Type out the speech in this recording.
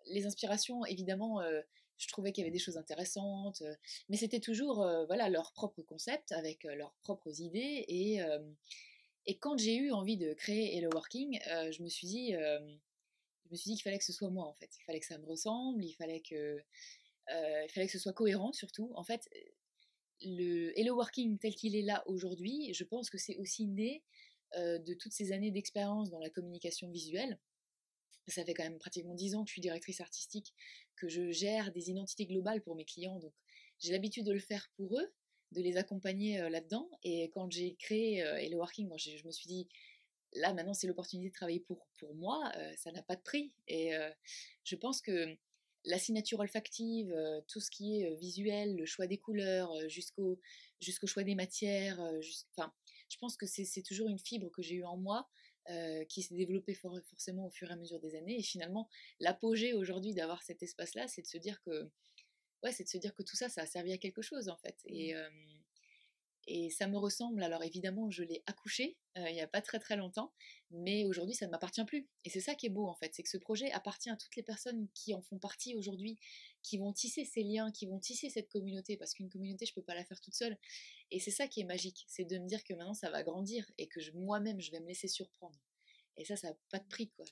les inspirations, évidemment, je trouvais qu'il y avait des choses intéressantes, mais c'était toujours voilà, leur propre concept, avec leurs propres idées. Et quand j'ai eu envie de créer Hello Working, je me suis dit qu'il fallait que ce soit moi, en fait. Il fallait que ça me ressemble, il fallait que ce soit cohérent, surtout. En fait, le Hello Working tel qu'il est là aujourd'hui, je pense que c'est aussi né de toutes ces années d'expérience dans la communication visuelle. Ça fait quand même pratiquement 10 ans que je suis directrice artistique, que je gère des identités globales pour mes clients, donc j'ai l'habitude de le faire pour eux, de les accompagner là-dedans. Et quand j'ai créé Hello Working, je me suis dit, là maintenant c'est l'opportunité de travailler pour moi, ça n'a pas de prix. Et je pense que la signature olfactive, tout ce qui est visuel, le choix des couleurs, jusqu'au choix des matières, enfin, je pense que c'est toujours une fibre que j'ai eue en moi, qui s'est développée forcément au fur et à mesure des années. Et finalement, l'apogée aujourd'hui d'avoir cet espace-là, c'est de se dire que, ouais, c'est de se dire que tout ça, ça a servi à quelque chose en fait. Et ça me ressemble. Alors évidemment, je l'ai accouché il n'y a pas très très longtemps, mais aujourd'hui, ça ne m'appartient plus. Et c'est ça qui est beau en fait, c'est que ce projet appartient à toutes les personnes qui en font partie aujourd'hui, qui vont tisser ces liens, qui vont tisser cette communauté, parce qu'une communauté, je ne peux pas la faire toute seule. Et c'est ça qui est magique, c'est de me dire que maintenant, ça va grandir et que moi-même, je vais me laisser surprendre. Et ça n'a pas de prix, quoi.